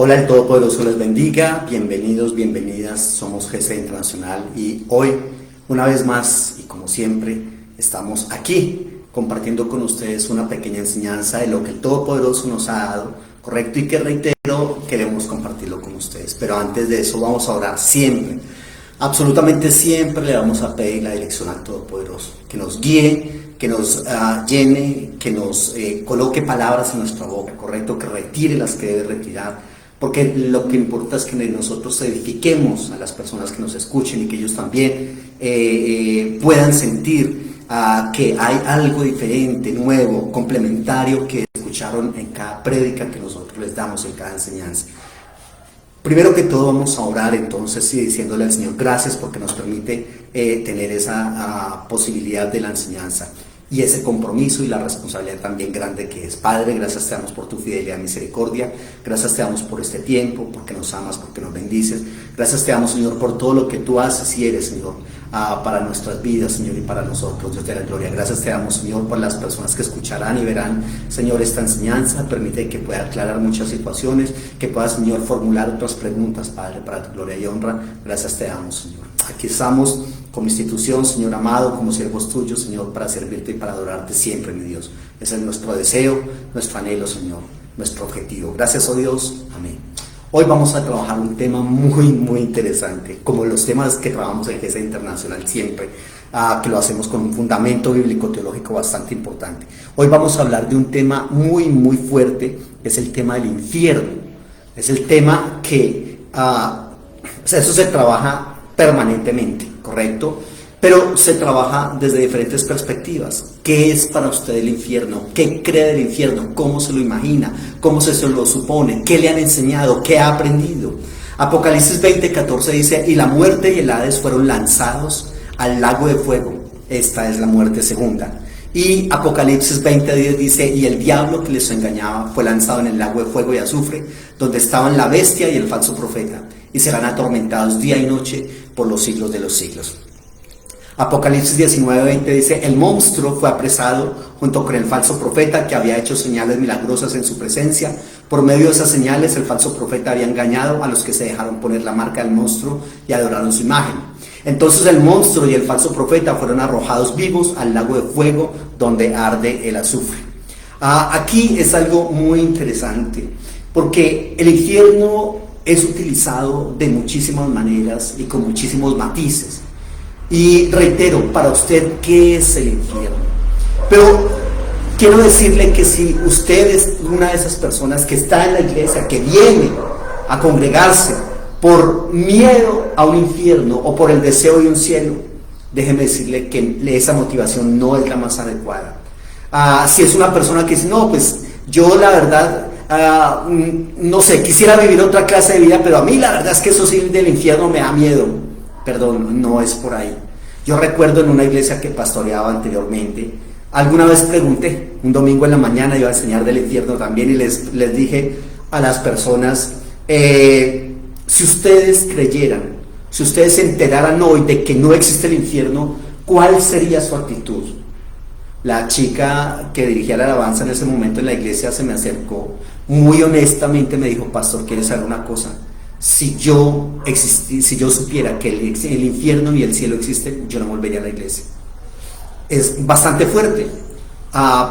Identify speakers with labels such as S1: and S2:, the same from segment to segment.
S1: Hola, el Todopoderoso les bendiga, bienvenidos, bienvenidas, somos GC Internacional y hoy, una vez más y como siempre, estamos aquí compartiendo con ustedes una pequeña enseñanza de lo que el Todopoderoso nos ha dado, correcto, y que reitero, queremos compartirlo con ustedes. Pero antes de eso vamos a orar siempre, absolutamente siempre le vamos a pedir la dirección al Todopoderoso, que nos guíe, que nos llene, que nos coloque palabras en nuestra boca, correcto, que retire las que debe retirar. Porque lo que importa es que nosotros edifiquemos a las personas que nos escuchen y que ellos también puedan sentir que hay algo diferente, nuevo, complementario que escucharon en cada prédica que nosotros les damos, en cada enseñanza. Primero que todo vamos a orar entonces y diciéndole al Señor gracias porque nos permite tener esa posibilidad de la enseñanza. Y ese compromiso y la responsabilidad también grande que es. Padre, gracias te damos por tu fidelidad y misericordia, gracias te damos por este tiempo, porque nos amas, porque nos bendices, gracias te damos, Señor, por todo lo que tú haces y eres, Señor, para nuestras vidas, Señor, y para nosotros, Dios de la gloria. Gracias te damos, Señor, por las personas que escucharán y verán, Señor, esta enseñanza. Permite que pueda aclarar muchas situaciones, que pueda, Señor, formular otras preguntas, Padre, para tu gloria y honra. Gracias te damos, Señor. Aquí estamos como institución, Señor amado, como siervos tuyos, Señor, para servirte y para adorarte siempre, mi Dios. Ese es nuestro deseo, nuestro anhelo, Señor, nuestro objetivo. Gracias, oh Dios. Amén. Hoy vamos a trabajar un tema muy interesante, como los temas que trabajamos en GC Internacional siempre, que lo hacemos con un fundamento bíblico-teológico bastante importante. Hoy vamos a hablar de un tema muy fuerte, que es el tema del infierno. Es el tema que, eso se trabaja permanentemente, ¿correcto? Pero se trabaja desde diferentes perspectivas. ¿Qué es para usted el infierno? ¿Qué cree del infierno? ¿Cómo se lo imagina? ¿Cómo se lo supone? ¿Qué le han enseñado? ¿Qué ha aprendido? Apocalipsis 20:14 dice: y la muerte y el Hades fueron lanzados al lago de fuego. Esta es la muerte segunda. Y Apocalipsis 20:10 dice: y el diablo que les engañaba fue lanzado en el lago de fuego y azufre, donde estaban la bestia y el falso profeta, y serán atormentados día y noche por los siglos de los siglos. Apocalipsis 19:20 dice: el monstruo fue apresado junto con el falso profeta que había hecho señales milagrosas en su presencia. Por medio de esas señales el falso profeta había engañado a los que se dejaron poner la marca del monstruo y adoraron su imagen. Entonces el monstruo y el falso profeta fueron arrojados vivos al lago de fuego donde arde el azufre. Aquí es algo muy interesante porque el infierno es utilizado de muchísimas maneras y con muchísimos matices. Y reitero, para usted, ¿qué es el infierno? Pero quiero decirle que si usted es una de esas personas que está en la iglesia, que viene a congregarse por miedo a un infierno o por el deseo de un cielo, déjeme decirle que esa motivación no es la más adecuada. Si es una persona que dice: no, pues yo la verdad, no sé, quisiera vivir otra clase de vida, pero a mí la verdad es que eso sí del infierno me da miedo. Perdón, no es por ahí. Yo recuerdo en una iglesia que pastoreaba anteriormente, alguna vez pregunté, un domingo en la mañana iba a enseñar del infierno también, y les dije a las personas: si ustedes creyeran, si ustedes se enteraran hoy de que no existe el infierno, ¿cuál sería su actitud? La chica que dirigía la alabanza en ese momento en la iglesia se me acercó, muy honestamente me dijo: pastor, ¿quieres saber una cosa? Si yo supiera que el infierno y el cielo existen, yo no volvería a la iglesia. Es bastante fuerte,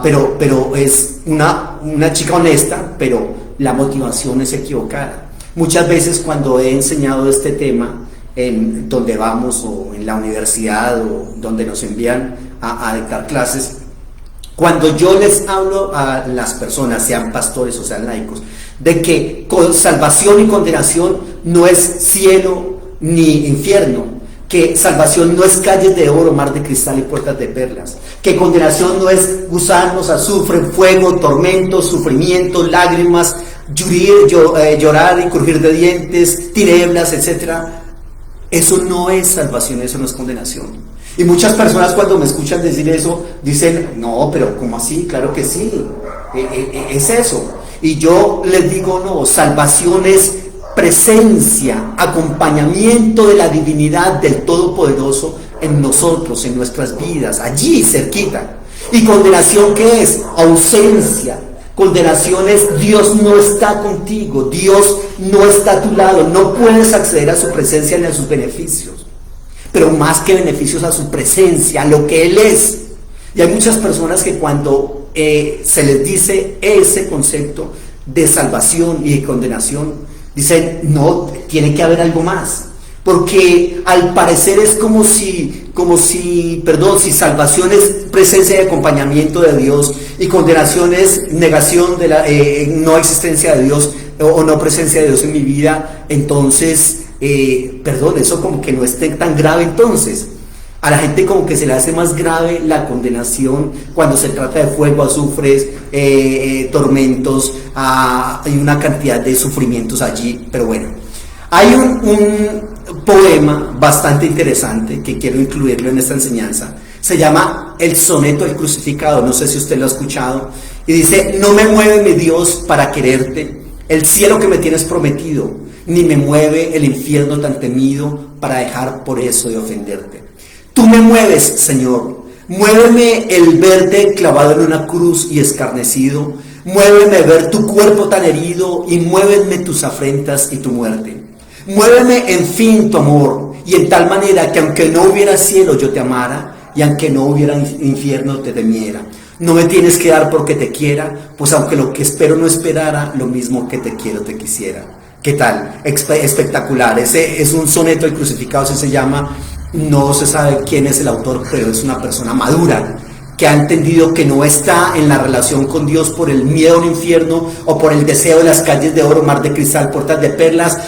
S1: pero es una chica honesta, pero la motivación es equivocada. Muchas veces cuando he enseñado este tema en donde vamos, o en la universidad, o donde nos envían a dictar clases, cuando yo les hablo a las personas, sean pastores o sean laicos, de que con salvación y condenación no es cielo ni infierno, que salvación no es calles de oro, mar de cristal y puertas de perlas, que condenación no es gusanos, azufre, fuego, tormentos, sufrimientos, lágrimas, llorar y crujir de dientes, tinieblas, etc. Eso no es salvación, eso no es condenación. Y muchas personas cuando me escuchan decir eso dicen: no, pero ¿cómo así? Claro que sí, es eso. Y yo les digo: no, salvación es presencia, acompañamiento de la divinidad del Todopoderoso en nosotros, en nuestras vidas, allí cerquita. ¿Y condenación qué es? Ausencia. Condenación es Dios no está contigo, Dios no está a tu lado, no puedes acceder a su presencia ni a sus beneficios, pero más que beneficios, a su presencia, a lo que Él es. Y hay muchas personas que cuando se les dice ese concepto de salvación y de condenación, dicen, no, tiene que haber algo más. Porque al parecer es como si salvación es presencia y acompañamiento de Dios y condenación es negación de la no existencia de Dios o no presencia de Dios en mi vida. Entonces, eso como que no es tan grave. Entonces, a la gente como que se le hace más grave la condenación cuando se trata de fuego, azufres, tormentos, hay una cantidad de sufrimientos allí. Pero bueno, hay un poema bastante interesante que quiero incluirlo en esta enseñanza. Se llama El soneto del crucificado, no sé si usted lo ha escuchado, y dice: no me mueve mi Dios para quererte el cielo que me tienes prometido, ni me mueve el infierno tan temido para dejar por eso de ofenderte. Tú me mueves, Señor, muéveme el verte clavado en una cruz y escarnecido, muéveme ver tu cuerpo tan herido y muéveme tus afrentas y tu muerte. Muéveme en fin tu amor, y en tal manera que aunque no hubiera cielo yo te amara, y aunque no hubiera infierno te temiera. No me tienes que dar porque te quiera, pues aunque lo que espero no esperara, lo mismo que te quiero te quisiera. ¿Qué tal? Espectacular. Ese es un soneto del crucificado, se llama. No se sabe quién es el autor, pero es una persona madura, que ha entendido que no está en la relación con Dios por el miedo a un infierno o por el deseo de las calles de oro, mar de cristal, puertas de perlas,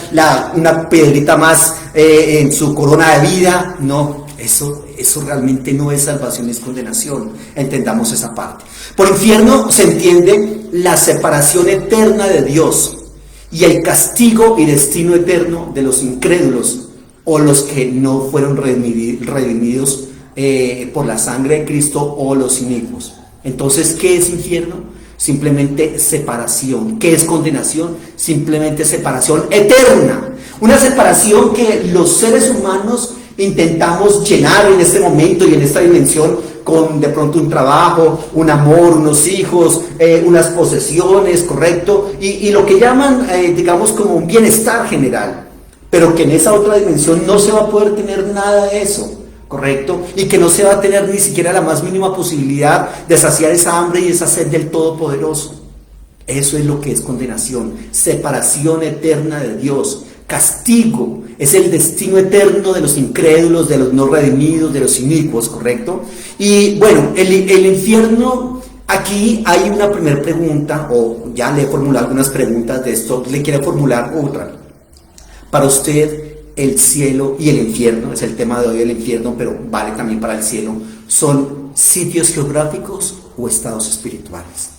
S1: una piedrita más en su corona de vida. No, eso realmente no es salvación, es condenación. Entendamos esa parte. Por infierno se entiende la separación eterna de Dios y el castigo y destino eterno de los incrédulos o los que no fueron redimidos por la sangre de Cristo, o los inicuos. Entonces, ¿qué es infierno? Simplemente separación. ¿Qué es condenación? Simplemente separación eterna. Una separación que los seres humanos intentamos llenar en este momento y en esta dimensión con de pronto un trabajo, un amor, unos hijos, unas posesiones, ¿correcto? Y lo que llaman, digamos, como un bienestar general. Pero que en esa otra dimensión no se va a poder tener nada de eso. ¿Correcto? Y que no se va a tener ni siquiera la más mínima posibilidad de saciar esa hambre y esa sed del Todopoderoso. Eso es lo que es condenación, separación eterna de Dios, castigo, es el destino eterno de los incrédulos, de los no redimidos, de los inicuos, ¿correcto? Y bueno, el infierno, aquí hay una primera pregunta, o ya le he formulado algunas preguntas de esto, le quiero formular otra. Para usted, el cielo y el infierno, es el tema de hoy, el infierno, pero vale también para el cielo, ¿son sitios geográficos o estados espirituales?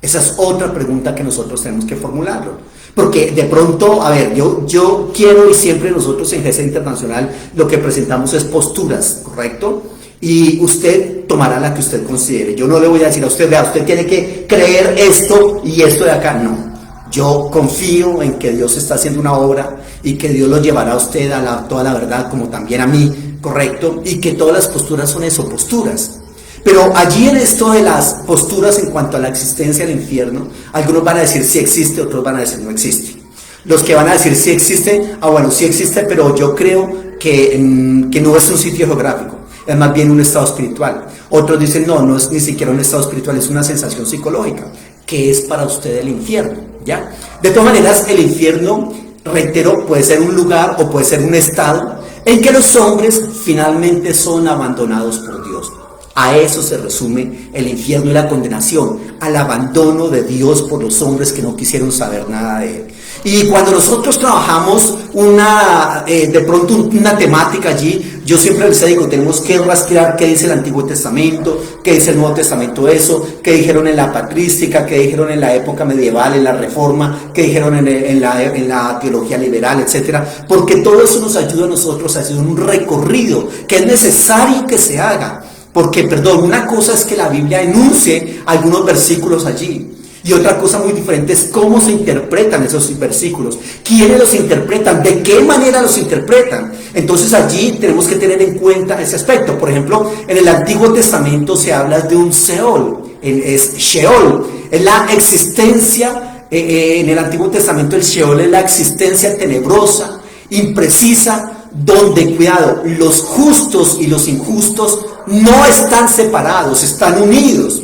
S1: Esa es otra pregunta que nosotros tenemos que formularlo, porque de pronto, a ver, yo quiero, y siempre nosotros en GC Internacional lo que presentamos es posturas, ¿correcto? Y usted tomará la que usted considere. Yo no le voy a decir a usted, vea, usted tiene que creer esto y esto de acá, no. Yo confío en que Dios está haciendo una obra y que Dios lo llevará a usted a toda la verdad, como también a mí, ¿correcto? Y que todas las posturas son eso, posturas. Pero allí en esto de las posturas en cuanto a la existencia del infierno, algunos van a decir sí existe, otros van a decir no existe. Los que van a decir sí existe, bueno, sí existe, pero yo creo que no es un sitio geográfico, es más bien un estado espiritual. Otros dicen no es ni siquiera un estado espiritual, es una sensación psicológica. ¿Qué es para usted el infierno? ¿Ya? De todas maneras, el infierno, reitero, puede ser un lugar o puede ser un estado en que los hombres finalmente son abandonados por Dios. A eso se resume el infierno y la condenación, al abandono de Dios por los hombres que no quisieron saber nada de Él. Y cuando nosotros trabajamos de pronto una temática allí, yo siempre les digo, tenemos que rastrear qué dice el Antiguo Testamento, qué dice el Nuevo Testamento eso, qué dijeron en la patrística, qué dijeron en la época medieval, en la Reforma, qué dijeron en la teología liberal, etcétera, porque todo eso nos ayuda a nosotros a hacer un recorrido que es necesario que se haga. Porque, una cosa es que la Biblia enuncie algunos versículos allí, y otra cosa muy diferente es cómo se interpretan esos versículos, quiénes los interpretan, de qué manera los interpretan. Entonces allí tenemos que tener en cuenta ese aspecto. Por ejemplo, en el Antiguo Testamento se habla de un Seol, es Sheol, es la existencia en el Antiguo Testamento el Sheol es la existencia tenebrosa, imprecisa, donde, cuidado, los justos y los injustos no están separados, están unidos.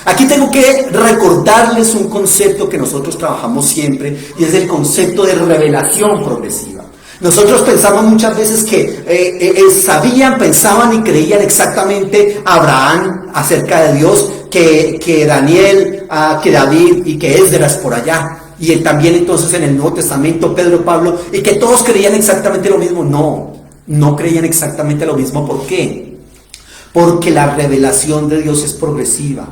S1: Aquí tengo que recordarles un concepto que nosotros trabajamos siempre, y es el concepto de revelación progresiva. Nosotros pensamos muchas veces que pensaban y creían exactamente Abraham acerca de Dios, que Daniel, que David y que Esdras por allá. Y también entonces en el Nuevo Testamento Pedro, Pablo, y que todos creían exactamente lo mismo. No creían exactamente lo mismo. ¿Por qué? Porque la revelación de Dios es progresiva.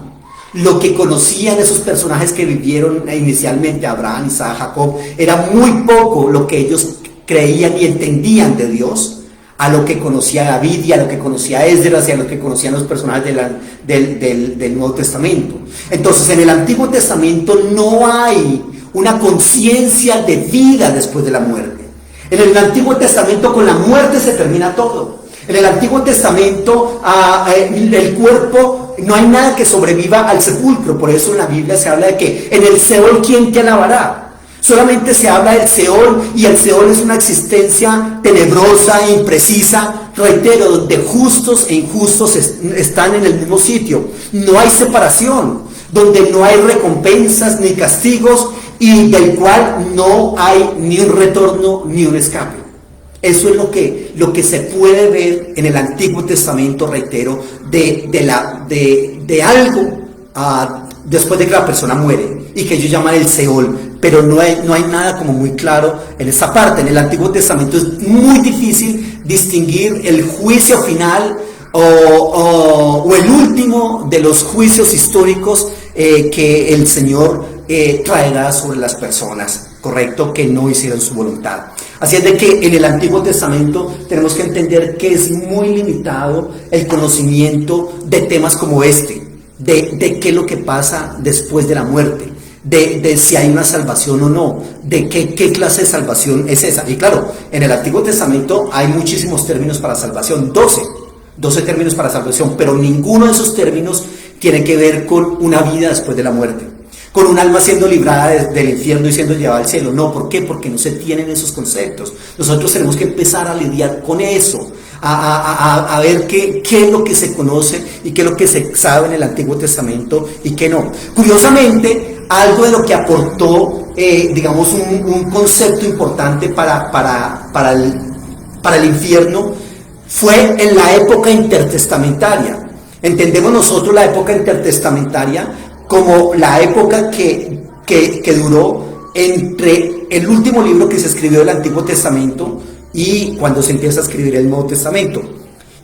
S1: Lo que conocían esos personajes que vivieron inicialmente, Abraham, Isaac, Jacob, era muy poco lo que ellos creían y entendían de Dios, a lo que conocía David y a lo que conocía Esdras y a lo que conocían los personajes del Nuevo Testamento. Entonces, en el Antiguo Testamento no hay una conciencia de vida después de la muerte. En el Antiguo Testamento con la muerte se termina todo. En el Antiguo Testamento el cuerpo, no hay nada que sobreviva al sepulcro. Por eso en la Biblia se habla de que en el Seol, ¿quién te alabará? Solamente se habla del Seol, y el Seol es una existencia tenebrosa e imprecisa, reitero, donde justos e injustos están en el mismo sitio. No hay separación, donde no hay recompensas ni castigos, y del cual no hay ni un retorno ni un escape. Eso es lo que se puede ver en el Antiguo Testamento, reitero, de algo después de que la persona muere, y que ellos llaman el Seol. Pero no hay nada como muy claro en esa parte. En el Antiguo Testamento es muy difícil distinguir el juicio final o el último de los juicios históricos que el Señor traerá sobre las personas, correcto, que no hicieron su voluntad. Así es de que en el Antiguo Testamento tenemos que entender que es muy limitado el conocimiento de temas como este, de qué es lo que pasa después de la muerte, de si hay una salvación o no, de qué clase de salvación es esa. Y claro, en el Antiguo Testamento hay muchísimos términos para salvación, 12 términos para salvación, pero ninguno de esos términos tiene que ver con una vida después de la muerte, con un alma siendo librada del infierno y siendo llevada al cielo. No, ¿por qué? Porque no se tienen esos conceptos. Nosotros tenemos que empezar a lidiar con eso, a ver qué es lo que se conoce y qué es lo que se sabe en el Antiguo Testamento y qué no. Curiosamente, algo de lo que aportó, digamos, un concepto importante para el infierno fue en la época intertestamentaria. Entendemos nosotros la época intertestamentaria como la época que duró entre el último libro que se escribió del Antiguo Testamento y cuando se empieza a escribir el Nuevo Testamento.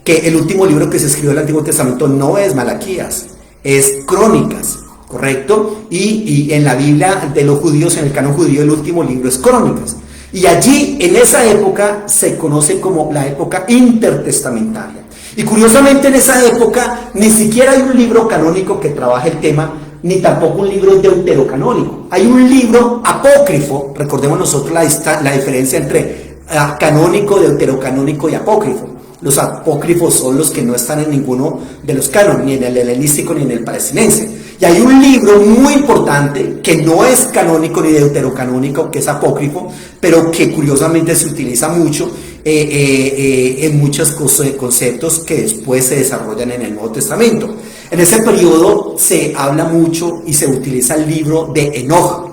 S1: Que el último libro que se escribió del Antiguo Testamento no es Malaquías, es Crónicas, ¿correcto? Y en la Biblia de los judíos, en el canon judío, el último libro es Crónicas. Y allí, en esa época, se conoce como la época intertestamentaria. Y curiosamente, en esa época, ni siquiera hay un libro canónico que trabaje el tema, ni tampoco un libro deuterocanónico. Hay un libro apócrifo. Recordemos nosotros la diferencia entre canónico, deuterocanónico y apócrifo. Los apócrifos son los que no están en ninguno de los cánones, ni en el helenístico ni en el palestinense. Y hay un libro muy importante que no es canónico ni deuterocanónico, que es apócrifo, pero que curiosamente se utiliza mucho en muchos conceptos que después se desarrollan en el Nuevo Testamento. En ese periodo se habla mucho y se utiliza el libro de Enoch.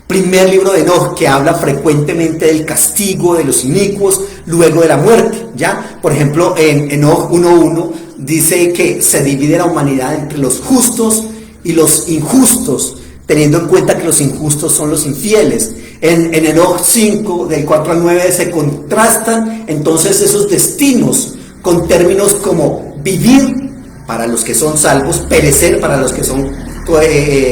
S1: Primer libro de Enoch, que habla frecuentemente del castigo de los inicuos luego de la muerte, ¿ya? Por ejemplo, en Enoch 1.1 dice que se divide la humanidad entre los justos y los injustos, teniendo en cuenta que los injustos son los infieles. En Enoch 5, del 4 al 9, se contrastan entonces esos destinos con términos como vivir para los que son salvos, perecer para los que son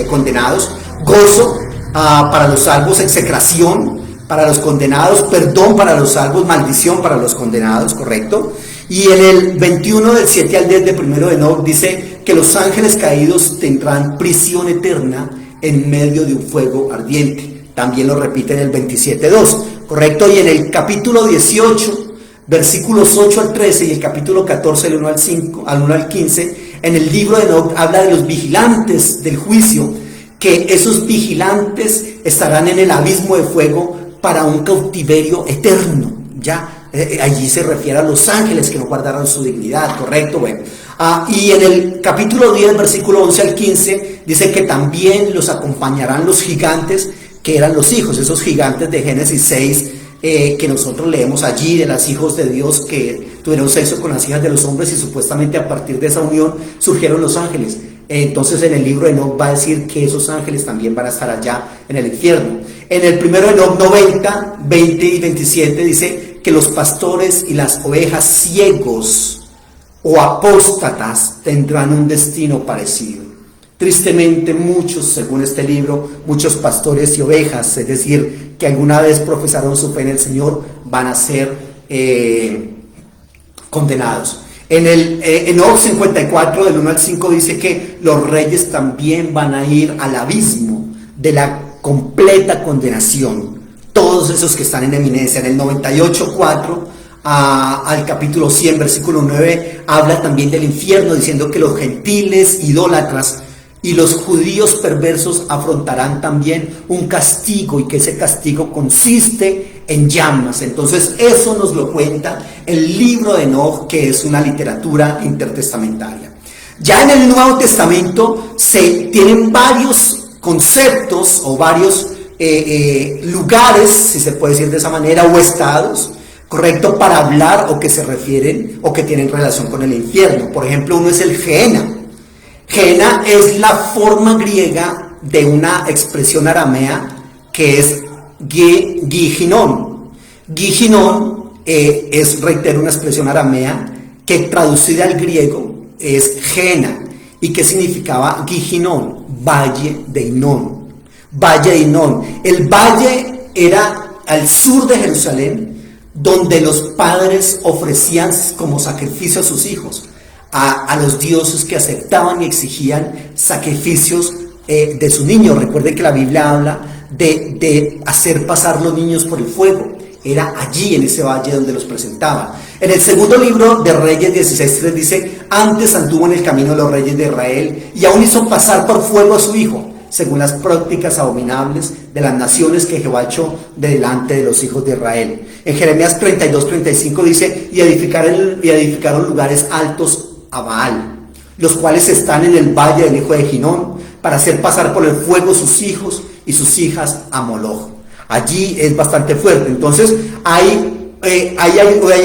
S1: condenados, gozo para los salvos, execración para los condenados, perdón para los salvos, maldición para los condenados, ¿correcto? Y en el 21 del 7 al 10 de primero de Enoch dice que los ángeles caídos tendrán prisión eterna en medio de un fuego ardiente. También lo repite en el 27.2, ¿correcto? Y en el capítulo 18, versículos 8 al 13 y el capítulo 14, del 1 al 15, en el libro de Enoch habla de los vigilantes del juicio, que esos vigilantes estarán en el abismo de fuego para un cautiverio eterno. Ya, allí se refiere a los ángeles que no guardaron su dignidad, ¿correcto? Bueno, y en el capítulo 10, versículo 11 al 15, dice que también los acompañarán los gigantes, que eran los hijos, esos gigantes de Génesis 6, que nosotros leemos allí, de los hijos de Dios que tuvieron sexo con las hijas de los hombres y supuestamente a partir de esa unión surgieron los ángeles. Entonces en el libro de Enoc va a decir que esos ángeles también van a estar allá en el infierno. En el primero de Enoc 90, 20 y 27 dice que los pastores y las ovejas ciegos o apóstatas tendrán un destino parecido. Tristemente muchos, según este libro, muchos pastores y ovejas, es decir, que alguna vez profesaron su fe en el Señor, van a ser condenados. En el Enoc 54, del 1 al 5, dice que los reyes también van a ir al abismo de la completa condenación. Todos esos que están en eminencia. En el 98:4 al capítulo 100, versículo 9, habla también del infierno, diciendo que los gentiles idólatras y los judíos perversos afrontarán también un castigo, y que ese castigo consiste en llamas. Entonces eso nos lo cuenta el libro de Enoc, que es una literatura intertestamentaria. Ya en el Nuevo Testamento se tienen varios conceptos o varios lugares, si se puede decir de esa manera, o estados, correcto, para hablar o que se refieren o que tienen relación con el infierno. Por ejemplo, uno es el Gehenna. Gehenna es la forma griega de una expresión aramea que es Gihinón. Gihinón es, reitero, una expresión aramea que traducida al griego es Gehenna, y que significaba Gihinón, valle de Hinón. Valle de Hinón. El valle era al sur de Jerusalén, donde los padres ofrecían como sacrificio a sus hijos, a los dioses que aceptaban y exigían sacrificios de su niño. Recuerde que la Biblia habla de hacer pasar los niños por el fuego. Era allí, en ese valle, donde los presentaban. En el segundo libro de Reyes 16:3 dice: antes anduvo en el camino de los reyes de Israel, y aún hizo pasar por fuego a su hijo, según las prácticas abominables de las naciones que Jehová echó de delante de los hijos de Israel. En Jeremías 32:35 dice: y edificaron lugares altos a Baal, los cuales están en el valle del hijo de Hinón, para hacer pasar por el fuego sus hijos y sus hijas a Moloch. Allí es bastante fuerte. Entonces hay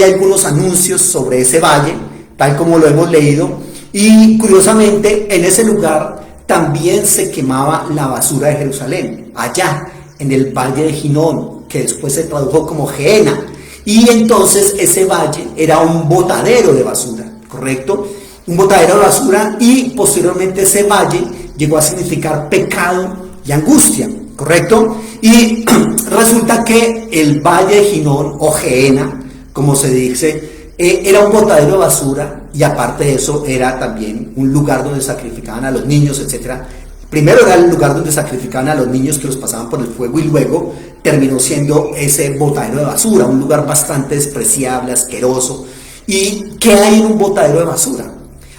S1: algunos anuncios sobre ese valle, tal como lo hemos leído, y curiosamente en ese lugar también se quemaba la basura de Jerusalén, allá en el valle de Hinón, que después se tradujo como Gehenna. Y entonces ese valle era un botadero de basura, ¿correcto? Un botadero de basura, y posteriormente ese valle llegó a significar pecado y angustia, ¿correcto? Y resulta que el valle de Hinón, o Gehenna, como se dice, era un botadero de basura, y aparte de eso era también un lugar donde sacrificaban a los niños, etc. Primero era el lugar donde sacrificaban a los niños que los pasaban por el fuego, y luego terminó siendo ese botadero de basura, un lugar bastante despreciable, asqueroso. ¿Y qué hay en un botadero de basura?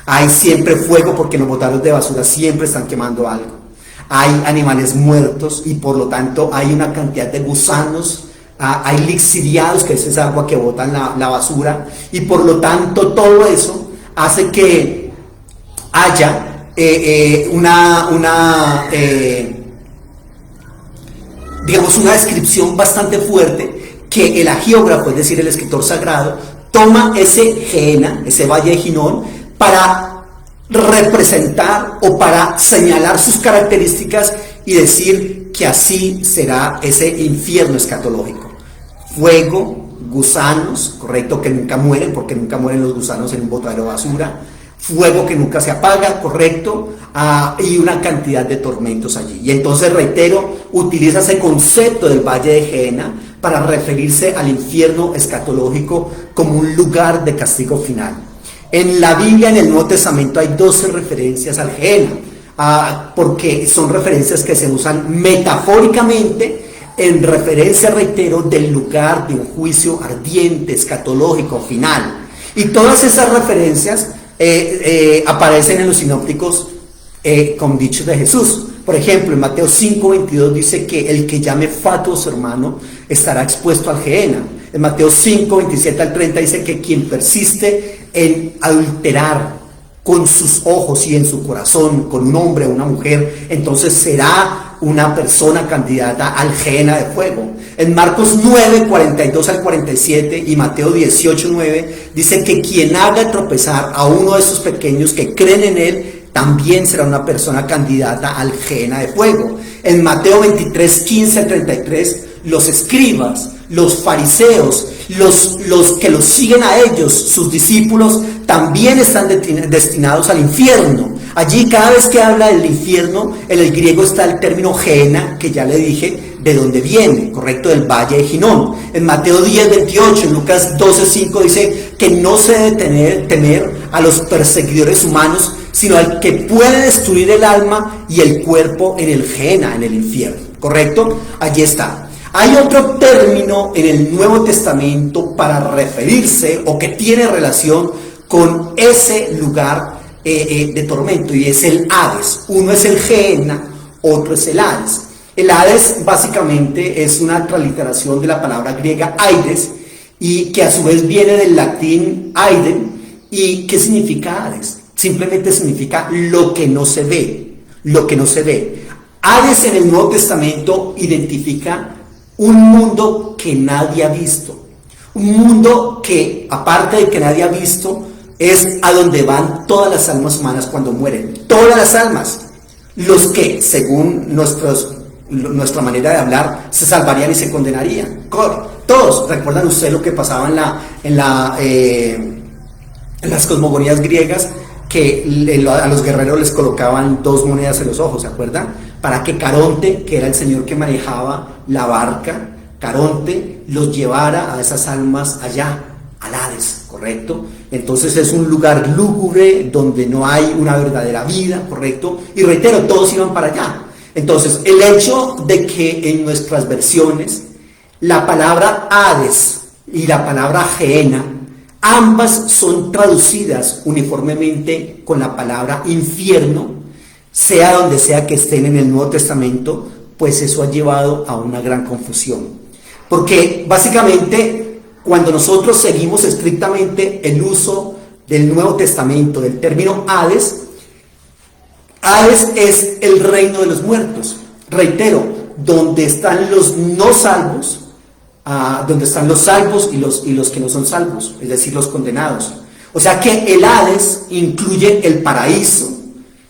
S1: Hay siempre fuego, porque en los botaderos de basura siempre están quemando algo. Hay animales muertos, y por lo tanto hay una cantidad de gusanos, hay lixiviados, que es esa agua que botan la basura, y por lo tanto todo eso hace que haya digamos, una descripción bastante fuerte, que el hagiógrafo, es decir, el escritor sagrado, toma ese Gehenna, ese valle de Hinón, para representar o para señalar sus características y decir que así será ese infierno escatológico. Fuego, gusanos, correcto, que nunca mueren, porque nunca mueren los gusanos en un botadero de basura. Fuego que nunca se apaga, correcto, y una cantidad de tormentos allí. Y entonces, reitero, utiliza ese concepto del valle de Gehenna para referirse al infierno escatológico como un lugar de castigo final. En la Biblia, en el Nuevo Testamento, hay 12 referencias al Gehenna, porque son referencias que se usan metafóricamente en referencia, reitero, del lugar de un juicio ardiente, escatológico, final. Y todas esas referencias aparecen en los sinópticos con dichos de Jesús. Por ejemplo, en Mateo 5:22 dice que el que llame fatuo a su hermano estará expuesto al Gehenna. En Mateo 5:27 al 30 dice que quien persiste en adulterar con sus ojos y en su corazón con un hombre o una mujer, entonces será una persona candidata al Gehenna de fuego. En Marcos 9:42 al 47 y Mateo 18:9 dice que quien haga tropezar a uno de esos pequeños que creen en él, también será una persona candidata al Gehenna de fuego. En Mateo 23:15 al 33, los escribas, los fariseos, los que los siguen a ellos, sus discípulos, también están destinados al infierno. Allí cada vez que habla del infierno, en el griego está el término Gehenna, que ya le dije de dónde viene, correcto, del valle de Ginón. En Mateo 10:28, en Lucas 12:5 dice que no se debe temer a los perseguidores humanos, sino al que puede destruir el alma y el cuerpo en el Gehenna, en el infierno, correcto. Allí está. Hay otro término en el Nuevo Testamento para referirse o que tiene relación con ese lugar de tormento, y es el Hades. Uno es el Gehenna, otro es el Hades. El Hades básicamente es una transliteración de la palabra griega Aides, y que a su vez viene del latín Aiden. ¿Y qué significa Hades? Simplemente significa lo que no se ve, lo que no se ve. Hades en el Nuevo Testamento identifica un mundo que nadie ha visto, un mundo que, aparte de que nadie ha visto, es a donde van todas las almas humanas cuando mueren, todas las almas, los que, según nuestra manera de hablar, se salvarían y se condenarían, todos. ¿Recuerdan ustedes lo que pasaba en las cosmogonías griegas? Que a los guerreros les colocaban 2 monedas en los ojos, ¿se acuerdan? Para que Caronte, que era el señor que manejaba la barca, Caronte los llevara a esas almas allá, al Hades, ¿correcto? Entonces es un lugar lúgubre donde no hay una verdadera vida, ¿correcto? Y reitero, todos iban para allá. Entonces, el hecho de que en nuestras versiones la palabra Hades y la palabra Gehenna, ambas son traducidas uniformemente con la palabra infierno, sea donde sea que estén en el Nuevo Testamento, pues eso ha llevado a una gran confusión. Porque básicamente, cuando nosotros seguimos estrictamente el uso del Nuevo Testamento, del término Hades, Hades es el reino de los muertos. Reitero, donde están los no salvos, donde están los salvos y los que no son salvos, es decir, los condenados. O sea que el Hades incluye el paraíso,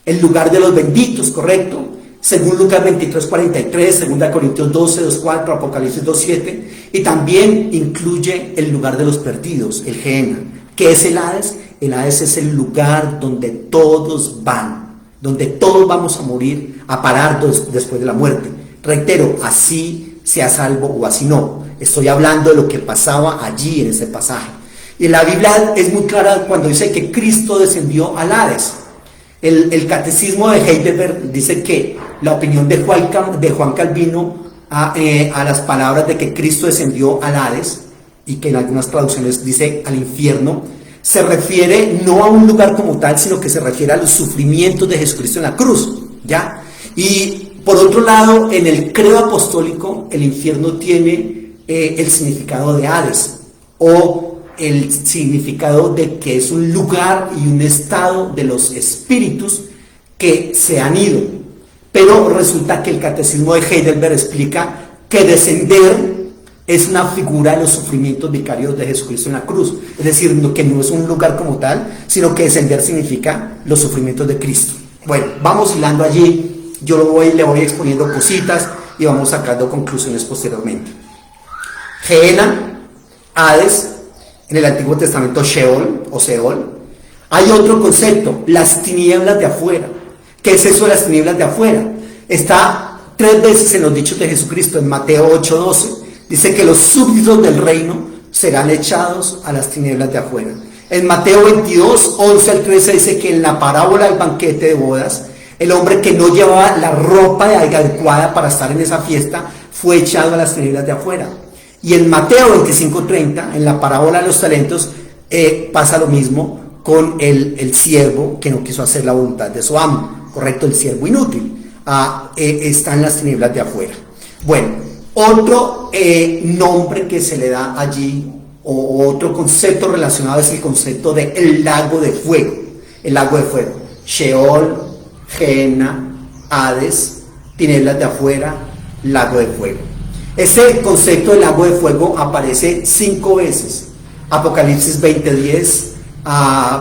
S1: el lugar de los benditos, ¿correcto? Según Lucas 23:43, 2 Corintios 12:2:4, Apocalipsis 2:7, y también incluye el lugar de los perdidos, el Gehenna. ¿Qué es el Hades? El Hades es el lugar donde todos van, donde todos vamos a morir, a parar después de la muerte. Reitero, así sea salvo o así no. Estoy hablando de lo que pasaba allí en ese pasaje. Y la Biblia es muy clara cuando dice que Cristo descendió al Hades. El catecismo de Heidelberg dice que la opinión de Juan Calvino a las palabras de que Cristo descendió al Hades, y que en algunas traducciones dice al infierno, se refiere no a un lugar como tal, sino que se refiere a los sufrimientos de Jesucristo en la cruz, ¿ya? Y por otro lado, en el credo apostólico, el infierno tiene el significado de Hades, o el significado de que es un lugar y un estado de los espíritus que se han ido. Pero resulta que el catecismo de Heidelberg explica que descender es una figura de los sufrimientos vicarios de Jesucristo en la cruz. Es decir, que no es un lugar como tal, sino que descender significa los sufrimientos de Cristo. Bueno, vamos hilando allí. Yo le voy exponiendo cositas y vamos sacando conclusiones posteriormente. Gehenna, Hades, en el Antiguo Testamento Sheol o Seol. Hay otro concepto, las tinieblas de afuera. ¿Qué es eso de las tinieblas de afuera? Está 3 veces en los dichos de Jesucristo. En Mateo 8:12 dice que los súbditos del reino serán echados a las tinieblas de afuera. En Mateo 22:11 al 13 dice que en la parábola del banquete de bodas, el hombre que no llevaba la ropa adecuada para estar en esa fiesta fue echado a las tinieblas de afuera. Y en Mateo 25:30, en la parábola de los talentos, pasa lo mismo con el siervo que no quiso hacer la voluntad de su amo, correcto, el siervo inútil, está en las tinieblas de afuera. Bueno, otro nombre que se le da allí, o otro concepto relacionado, es el concepto de el lago de fuego. El lago de fuego, Sheol, Gehenna, Hades, tinieblas de afuera, lago de fuego. Ese concepto del lago de fuego aparece 5 veces: Apocalipsis 20:10,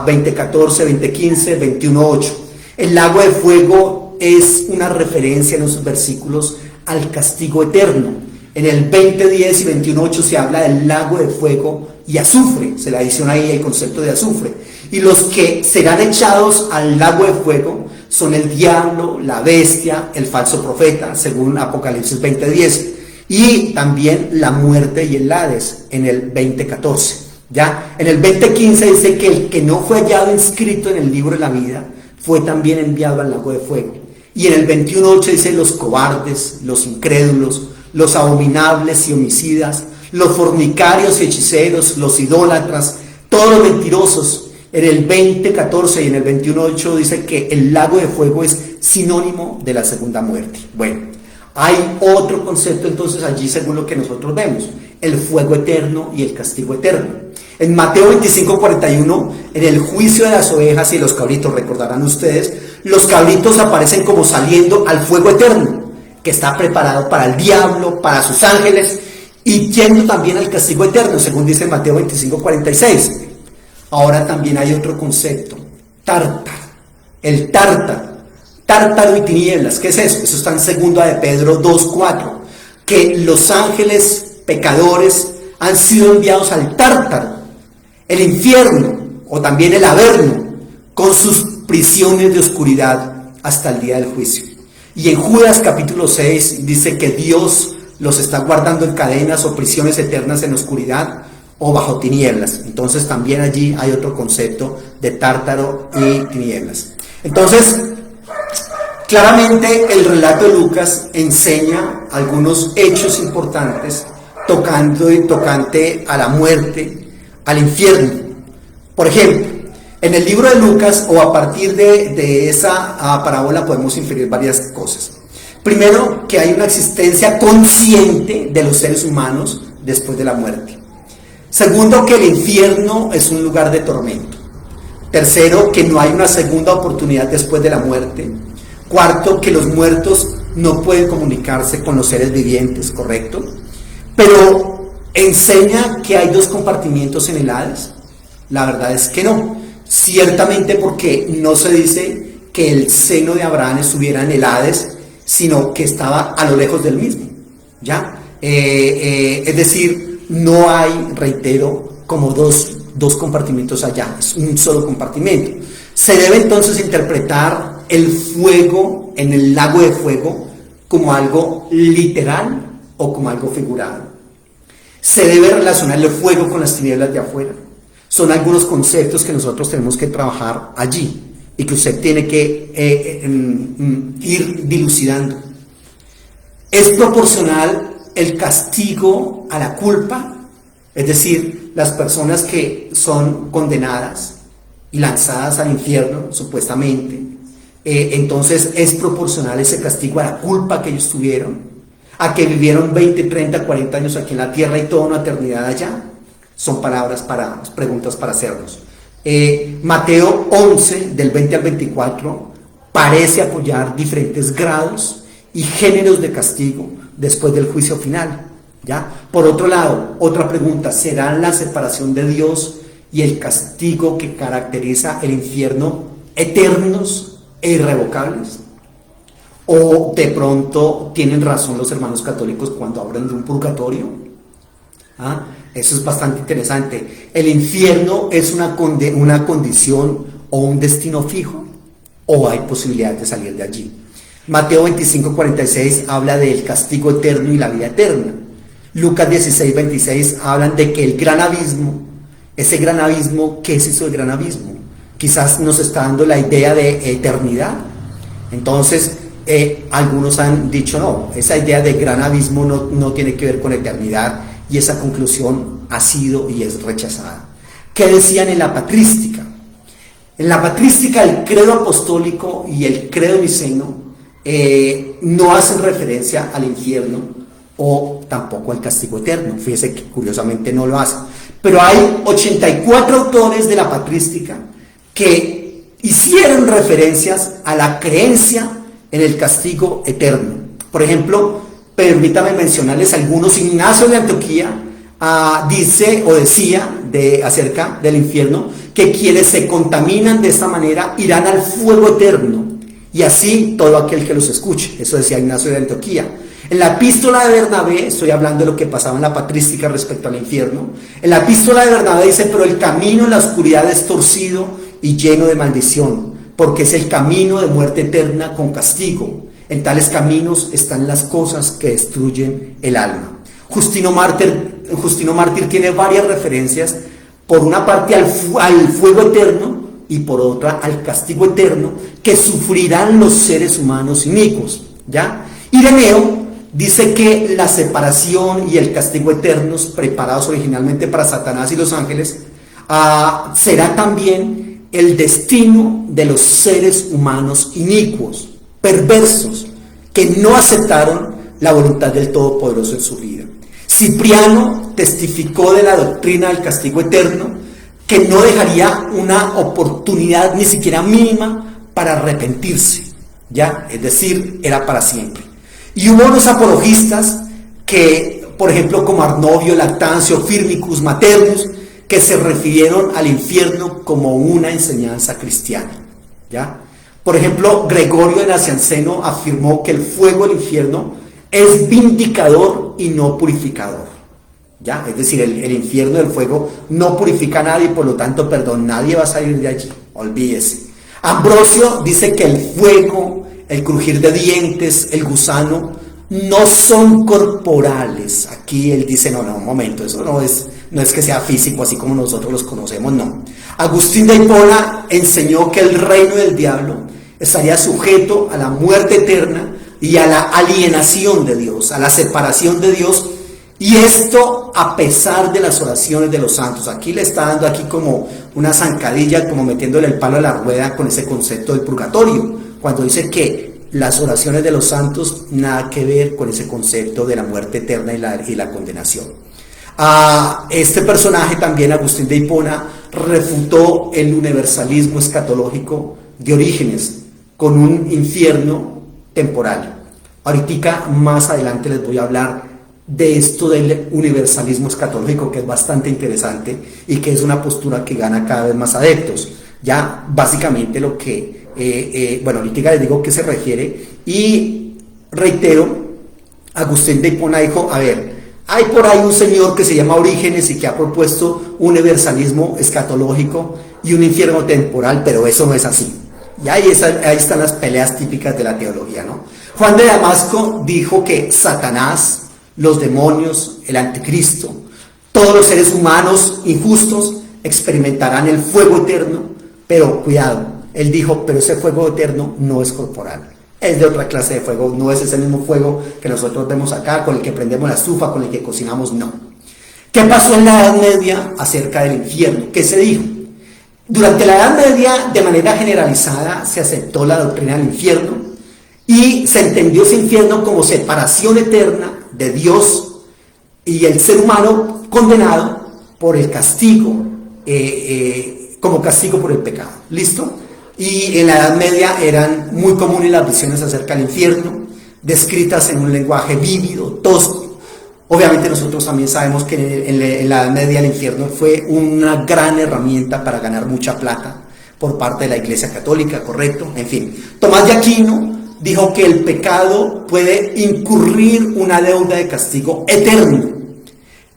S1: 20:14, 20:15, 21:8. El lago de fuego es una referencia en esos versículos al castigo eterno. En el 20:10 y 21:8 se habla del lago de fuego y azufre, se le adiciona ahí el concepto de azufre. Y los que serán echados al lago de fuego son el diablo, la bestia, el falso profeta, según Apocalipsis 20:10. Y también la muerte y el Hades en el 20:14. ¿Ya? En el 20:15 dice que el que no fue hallado inscrito en el libro de la vida fue también enviado al lago de fuego. Y en el 21:8 dice: los cobardes, los incrédulos, los abominables y homicidas, los fornicarios y hechiceros, los idólatras, todos los mentirosos. En el 20:14 y en el 21:8 dice que el lago de fuego es sinónimo de la segunda muerte. Bueno, hay otro concepto entonces allí según lo que nosotros vemos: el fuego eterno y el castigo eterno. En Mateo 25:41, en el juicio de las ovejas y los cabritos, recordarán ustedes, los cabritos aparecen como saliendo al fuego eterno, que está preparado para el diablo, para sus ángeles, y yendo también al castigo eterno, según dice Mateo 25:46. Ahora también hay otro concepto: tártaro. El tártaro y tinieblas. ¿Qué es eso? Eso está en 2 de Pedro 2:4, que los ángeles pecadores han sido enviados al tártaro, el infierno, o también el averno, con sus prisiones de oscuridad hasta el día del juicio. Y en Judas capítulo 6 dice que Dios los está guardando en cadenas o prisiones eternas en oscuridad o bajo tinieblas. Entonces también allí hay otro concepto de tártaro y tinieblas. Entonces, claramente el relato de Lucas enseña algunos hechos importantes tocante a la muerte, al infierno. Por ejemplo, en el libro de Lucas, o a partir de esa parábola, podemos inferir varias cosas. Primero, que hay una existencia consciente de los seres humanos después de la muerte. Segundo, que el infierno es un lugar de tormento. Tercero, que no hay una segunda oportunidad después de la muerte. Cuarto, que los muertos no pueden comunicarse con los seres vivientes, ¿correcto? Pero enseña que hay 2 compartimientos en el Hades. La verdad es que no. Ciertamente, porque no se dice que el seno de Abraham estuviera en el Hades, sino que estaba a lo lejos del mismo, ¿ya? Es decir, no hay, reitero, como dos compartimentos allá, es un solo compartimento. Se debe entonces interpretar el fuego en el lago de fuego como algo literal o como algo figurado. Se debe relacionar el fuego con las tinieblas de afuera. Son algunos conceptos que nosotros tenemos que trabajar allí y que usted tiene que ir dilucidando. ¿Es proporcional el castigo a la culpa? Es decir, las personas que son condenadas y lanzadas al infierno, supuestamente, entonces es proporcional ese castigo a la culpa que ellos tuvieron, a que vivieron 20, 30, 40 años aquí en la tierra y toda una eternidad allá. Son preguntas para hacernos. Mateo 11, del 20 al 24, parece apoyar diferentes grados y géneros de castigo después del juicio final, ¿ya? Por otro lado, otra pregunta: ¿será la separación de Dios y el castigo que caracteriza el infierno eternos e irrevocables? ¿O de pronto tienen razón los hermanos católicos cuando hablan de un purgatorio? Eso es bastante interesante. ¿El infierno es una condición o un destino fijo? ¿O hay posibilidad de salir de allí? Mateo 25:46 habla del castigo eterno y la vida eterna. Lucas 16:26 hablan de que el gran abismo, ese gran abismo, ¿qué es eso del gran abismo? Quizás nos está dando la idea de eternidad. Entonces, algunos han dicho no, esa idea de gran abismo no tiene que ver con eternidad, y esa conclusión ha sido y es rechazada. ¿Qué decían en la patrística? En la patrística, el credo apostólico y el credo niceno no hacen referencia al infierno o tampoco al castigo eterno. Fíjese que curiosamente no lo hacen. Pero hay 84 autores de la patrística que hicieron referencias a la creencia en el castigo eterno. Por ejemplo, permítame mencionarles algunos. Ignacio de Antioquía dice o decía acerca del infierno que quienes se contaminan de esta manera irán al fuego eterno, y así todo aquel que los escuche. Eso decía Ignacio de Antioquía. En la epístola de Bernabé, estoy hablando de lo que pasaba en la patrística respecto al infierno, en la epístola de Bernabé dice: pero el camino en la oscuridad es torcido y lleno de maldición, porque es el camino de muerte eterna con castigo. En tales caminos están las cosas que destruyen el alma. Justino Mártir tiene varias referencias, por una parte al fuego eterno y por otra al castigo eterno que sufrirán los seres humanos inicuos, ¿ya? Ireneo dice que la separación y el castigo eternos preparados originalmente para Satanás y los ángeles será también el destino de los seres humanos inicuos, perversos, que no aceptaron la voluntad del Todopoderoso en su vida. Cipriano testificó de la doctrina del castigo eterno, que no dejaría una oportunidad ni siquiera mínima para arrepentirse, ¿ya? Es decir, era para siempre. Y hubo unos apologistas que, por ejemplo, como Arnovio, Lactancio, Firmicus, Maternus, que se refirieron al infierno como una enseñanza cristiana, ¿ya? Por ejemplo, Gregorio de Nacianceno afirmó que el fuego del infierno es vindicador y no purificador, ¿ya? Es decir, el infierno del fuego no purifica a nadie, por lo tanto, perdón, nadie va a salir de allí, olvídese. Ambrosio dice que el fuego, el crujir de dientes, el gusano, no son corporales. Aquí él dice, no, un momento, eso no es que sea físico así como nosotros los conocemos, no. Agustín de Hipona enseñó que el reino del diablo estaría sujeto a la muerte eterna y a la alienación de Dios, a la separación de Dios, y esto a pesar de las oraciones de los santos. Aquí le está dando aquí como una zancadilla, como metiéndole el palo a la rueda con ese concepto del purgatorio, cuando dice que las oraciones de los santos nada que ver con ese concepto de la muerte eterna y la condenación. Este personaje también, Agustín de Hipona, refutó el universalismo escatológico de Orígenes con un infierno temporal. Ahorita más adelante les voy a hablar de esto del universalismo escatológico, que es bastante interesante y que es una postura que gana cada vez más adeptos. Ya básicamente lo que, ahorita les digo que se refiere, y reitero, Agustín de Hipona dijo, a ver, hay por ahí un señor que se llama Orígenes y que ha propuesto un universalismo escatológico y un infierno temporal, pero eso no es así. Y ahí están las peleas típicas de la teología, ¿no? Juan de Damasco dijo que Satanás, los demonios, el anticristo, todos los seres humanos injustos experimentarán el fuego eterno, pero cuidado, él dijo, pero ese fuego eterno no es corporal, es de otra clase de fuego, no es ese mismo fuego que nosotros vemos acá, con el que prendemos la estufa, con el que cocinamos, no. ¿Qué pasó en la Edad Media acerca del infierno? ¿Qué se dijo? Durante la Edad Media, de manera generalizada, se aceptó la doctrina del infierno y se entendió ese infierno como separación eterna de Dios y el ser humano condenado por el castigo, como castigo por el pecado. ¿Listo? Y en la Edad Media eran muy comunes las visiones acerca del infierno, descritas en un lenguaje vívido, tosco. Obviamente nosotros también sabemos que en la Edad Media el infierno fue una gran herramienta para ganar mucha plata por parte de la Iglesia Católica, ¿correcto? En fin, Tomás de Aquino dijo que el pecado puede incurrir una deuda de castigo eterno,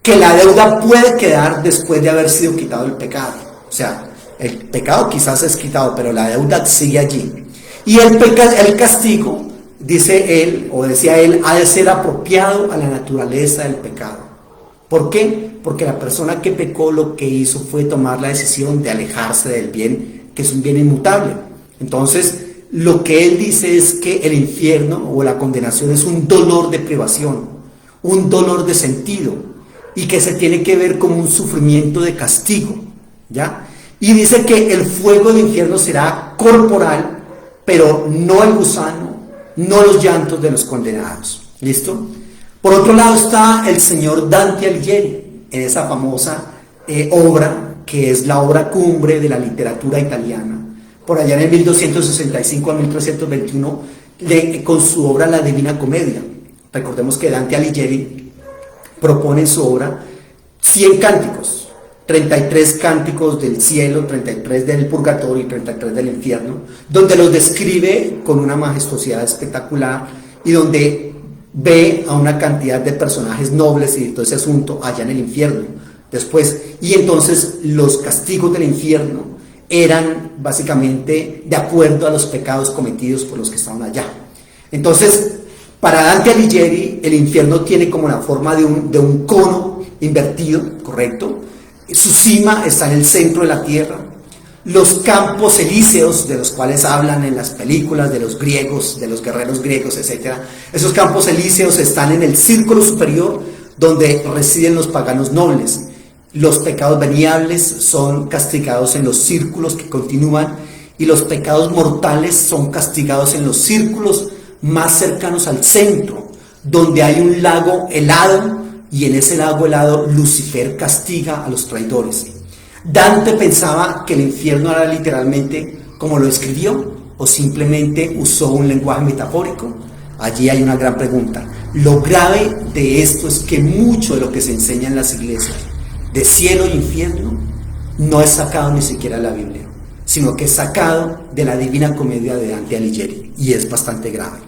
S1: que la deuda puede quedar después de haber sido quitado el pecado. O sea, el pecado quizás es quitado, pero la deuda sigue allí. Y el castigo, dice él, o decía él, ha de ser apropiado a la naturaleza del pecado. ¿Por qué? Porque la persona que pecó lo que hizo fue tomar la decisión de alejarse del bien, que es un bien inmutable. Entonces, lo que él dice es que el infierno o la condenación es un dolor de privación, un dolor de sentido, y que se tiene que ver como un sufrimiento de castigo, ¿ya? Y dice que el fuego del infierno será corporal, pero no el gusano, no los llantos de los condenados. ¿Listo? Por otro lado está el señor Dante Alighieri, en esa famosa obra, que es la obra cumbre de la literatura italiana. Por allá en el 1265 a 1321, con su obra La Divina Comedia. Recordemos que Dante Alighieri propone en su obra 100 cánticos, 33 cánticos del cielo, 33 del purgatorio y 33 del infierno, donde los describe con una majestuosidad espectacular y donde ve a una cantidad de personajes nobles y de todo ese asunto allá en el infierno. Después, y entonces los castigos del infierno eran básicamente de acuerdo a los pecados cometidos por los que estaban allá. Entonces, para Dante Alighieri, el infierno tiene como la forma de un cono invertido, ¿correcto? Su cima está en el centro de la tierra. Los campos elíseos, de los cuales hablan en las películas de los griegos, de los guerreros griegos, etc. Esos campos elíseos están en el círculo superior, donde residen los paganos nobles. Los pecados veniales son castigados en los círculos que continúan, y los pecados mortales son castigados en los círculos más cercanos al centro, donde hay un lago helado, y en ese lago helado Lucifer castiga a los traidores. Dante pensaba que el infierno era literalmente como lo escribió, o simplemente usó un lenguaje metafórico. Allí hay una gran pregunta. Lo grave de esto es que mucho de lo que se enseña en las iglesias de cielo y infierno no es sacado ni siquiera de la Biblia, sino que es sacado de la Divina Comedia de Dante Alighieri, y es bastante grave.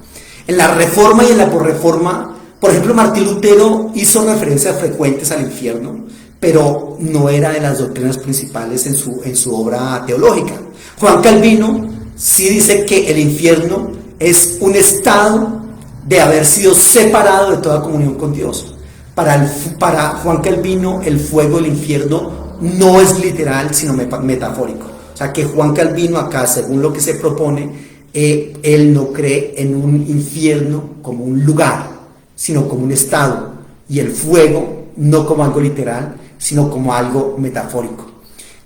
S1: En la Reforma y en la Posreforma, por ejemplo, Martín Lutero hizo referencias frecuentes al infierno, pero no era de las doctrinas principales en su obra teológica. Juan Calvino sí dice que el infierno es un estado de haber sido separado de toda comunión con Dios. Para Juan Calvino, el fuego del infierno no es literal, sino metafórico. O sea que Juan Calvino acá, según lo que se propone, él no cree en un infierno como un lugar, sino como un estado, y el fuego no como algo literal, sino como algo metafórico.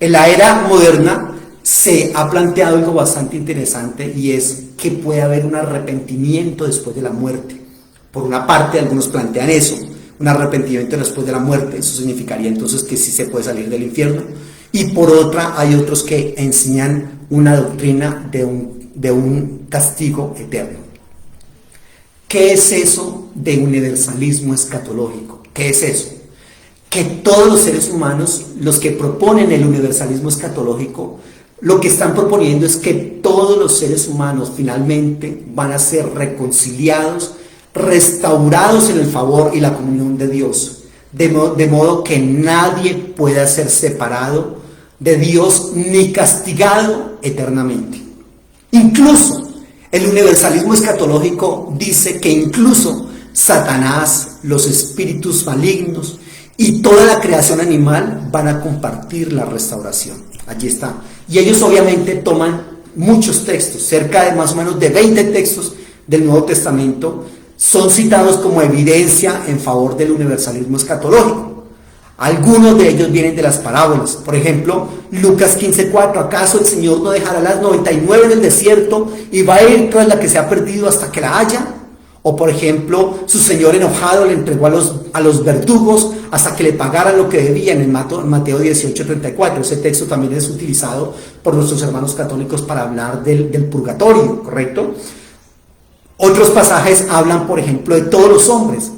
S1: En la era moderna se ha planteado algo bastante interesante, y es que puede haber un arrepentimiento después de la muerte. Por una parte, algunos plantean eso, un arrepentimiento después de la muerte. Eso significaría entonces que sí se puede salir del infierno. Y por otra, hay otros que enseñan una doctrina de un castigo eterno. ¿Qué es eso de universalismo escatológico? ¿Qué es eso? Que todos los seres humanos, los que proponen el universalismo escatológico, lo que están proponiendo es que todos los seres humanos finalmente van a ser reconciliados, restaurados en el favor y la comunión de Dios, de modo que nadie pueda ser separado de Dios ni castigado eternamente. Incluso el universalismo escatológico dice que incluso Satanás, los espíritus malignos y toda la creación animal van a compartir la restauración. Allí está. Y ellos obviamente toman muchos textos, cerca de más o menos de 20 textos del Nuevo Testamento, son citados como evidencia en favor del universalismo escatológico. Algunos de ellos vienen de las parábolas. Por ejemplo, Lucas 15:4, ¿acaso el Señor no dejará las 99 en el desierto y va a ir tras la que se ha perdido hasta que la haya? O por ejemplo, su Señor enojado le entregó a los verdugos hasta que le pagaran lo que debían, en Mateo 18:34. Ese texto también es utilizado por nuestros hermanos católicos para hablar del purgatorio, ¿correcto? Otros pasajes hablan, por ejemplo, de todos los hombres.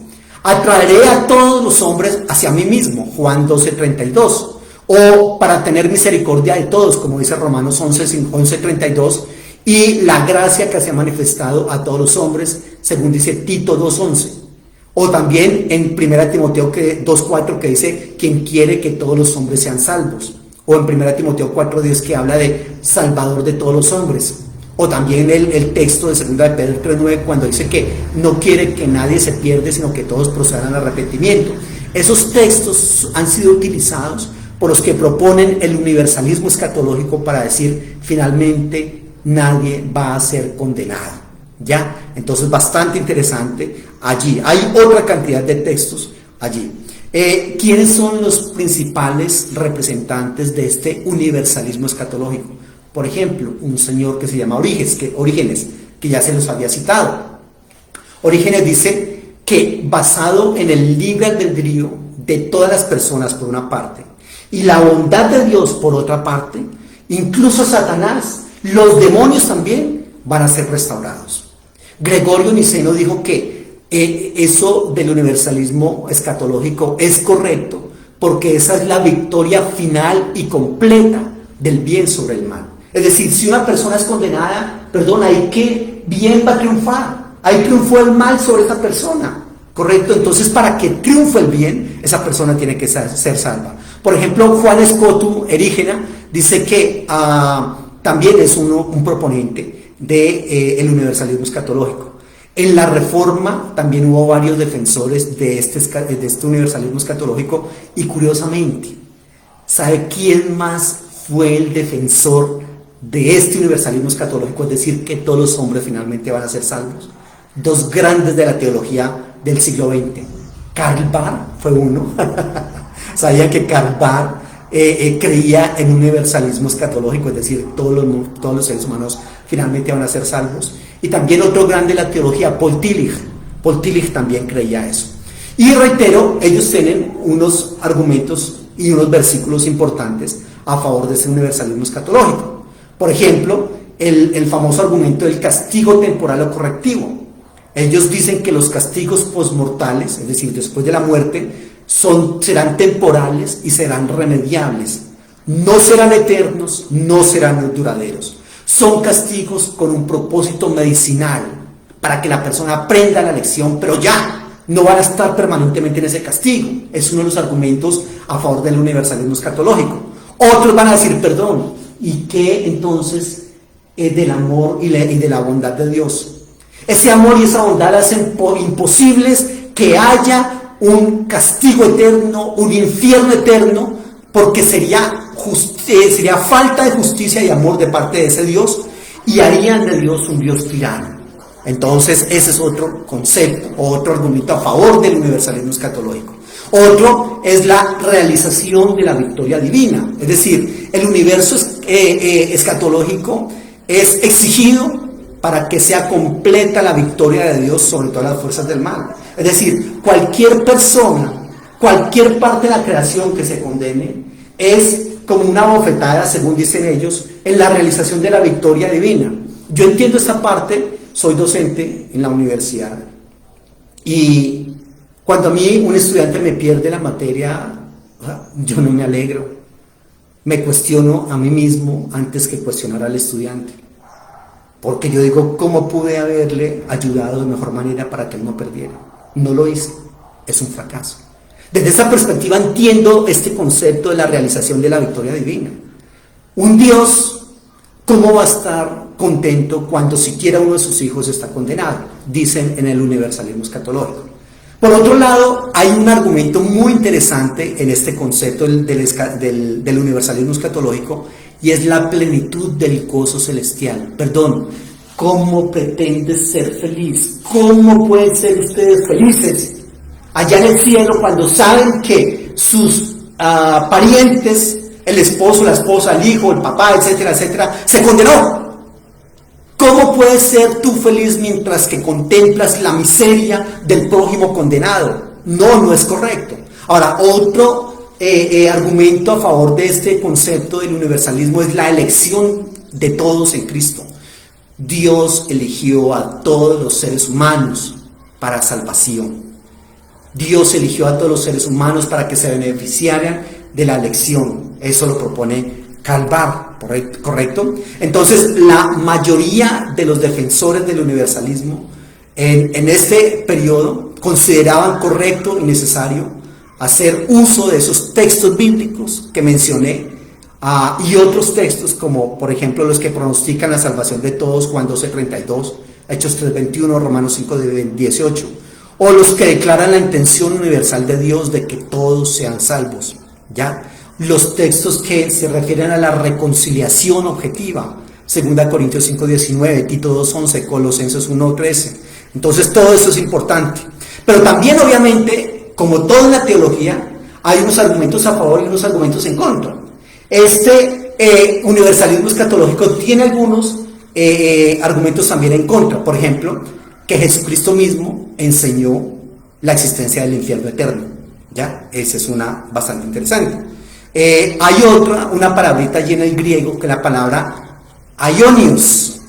S1: Atraeré a todos los hombres hacia mí mismo, Juan 12:32. O para tener misericordia de todos, como dice Romanos 11:32. Y la gracia que se ha manifestado a todos los hombres, según dice Tito 2:11. O también en 1 Timoteo 2:4, que dice, quien quiere que todos los hombres sean salvos. O en 1 Timoteo 4:10, que habla de Salvador de todos los hombres. O también el texto de 2 de Pedro 3:9, cuando dice que no quiere que nadie se pierda, sino que todos procedan al arrepentimiento. Esos textos han sido utilizados por los que proponen el universalismo escatológico para decir, finalmente, nadie va a ser condenado. ¿Ya? Entonces, bastante interesante allí. Hay otra cantidad de textos allí. ¿Quiénes son los principales representantes de este universalismo escatológico? Por ejemplo, un señor que se llama Orígenes, que ya se los había citado. Orígenes dice que basado en el libre albedrío de todas las personas por una parte y la bondad de Dios por otra parte, incluso Satanás, los demonios también van a ser restaurados. Gregorio Niceno dijo que eso del universalismo escatológico es correcto porque esa es la victoria final y completa del bien sobre el mal. Es decir, si una persona es condenada, ahí que bien va a triunfar, ahí triunfó el mal sobre esa persona, ¿correcto? Entonces, para que triunfe el bien, esa persona tiene que ser salva. Por ejemplo, Juan Escoto, Erígena, dice que también es un proponente del universalismo escatológico. En la Reforma también hubo varios defensores de este universalismo escatológico y curiosamente, ¿sabe quién más fue el defensor de este universalismo escatológico? Es decir, que todos los hombres finalmente van a ser salvos. Dos grandes de la teología del siglo XX. Karl Barth fue uno. Sabía que Karl Barth creía en un universalismo escatológico, es decir, todos los seres humanos finalmente van a ser salvos. Y también otro grande de la teología, Paul Tillich. Paul Tillich también creía eso. Y reitero, ellos tienen unos argumentos y unos versículos importantes a favor de ese universalismo escatológico. Por ejemplo, el famoso argumento del castigo temporal o correctivo. Ellos dicen que los castigos postmortales, es decir, después de la muerte, serán temporales y serán remediables. No serán eternos, no serán duraderos. Son castigos con un propósito medicinal, para que la persona aprenda la lección, pero ya no van a estar permanentemente en ese castigo. Es uno de los argumentos a favor del universalismo escatológico. Otros van a decir, perdón, ¿y qué entonces del amor y de la bondad de Dios? Ese amor y esa bondad hacen imposibles que haya un castigo eterno, un infierno eterno, porque sería falta de justicia y amor de parte de ese Dios, y harían de Dios un Dios tirano. Entonces ese es otro concepto, otro argumento a favor del universalismo escatológico. Otro es la realización de la victoria divina, es decir, el universo escatológico es exigido para que sea completa la victoria de Dios sobre todas las fuerzas del mal. Es decir, cualquier persona, cualquier parte de la creación que se condene es como una bofetada, según dicen ellos, en la realización de la victoria divina. Yo entiendo esta parte, soy docente en la universidad, y cuando a mí un estudiante me pierde la materia, yo no me alegro, me cuestiono a mí mismo antes que cuestionar al estudiante, porque yo digo, ¿cómo pude haberle ayudado de mejor manera para que él no perdiera? No lo hice, es un fracaso. Desde esa perspectiva entiendo este concepto de la realización de la victoria divina. Un Dios, ¿cómo va a estar contento cuando siquiera uno de sus hijos está condenado? Dicen en el universalismo escatológico. Por otro lado, hay un argumento muy interesante en este concepto del universalismo escatológico, y es la plenitud del gozo celestial. ¿Cómo pretendes ser feliz? ¿Cómo pueden ser ustedes felices allá en el cielo cuando saben que sus parientes, el esposo, la esposa, el hijo, el papá, etcétera, etcétera, se condenó? ¿Cómo puedes ser tú feliz mientras que contemplas la miseria del prójimo condenado? No es correcto. Ahora, otro argumento a favor de este concepto del universalismo es la elección de todos en Cristo. Dios eligió a todos los seres humanos para salvación. Dios eligió a todos los seres humanos para que se beneficiaran de la elección. Eso lo propone Karl Barth, ¿correcto? Entonces, la mayoría de los defensores del universalismo en este periodo consideraban correcto y necesario hacer uso de esos textos bíblicos que mencioné, y otros textos como, por ejemplo, los que pronostican la salvación de todos, Juan 12:32, Hechos 3:21, Romanos 5:18, o los que declaran la intención universal de Dios de que todos sean salvos, ¿ya? Los textos que se refieren a la reconciliación objetiva, 2 Corintios 5:19, Tito 2:11, Colosenses 1:13. Entonces todo eso es importante. Pero también obviamente como todo en la teología, hay unos argumentos a favor y unos argumentos en contra. Este universalismo escatológico tiene algunos argumentos también en contra. Por ejemplo, que Jesucristo mismo enseñó la existencia del infierno eterno. ¿Ya? Esa es una bastante interesante. Hay otra, una palabrita allí en el griego, que es la palabra aionios.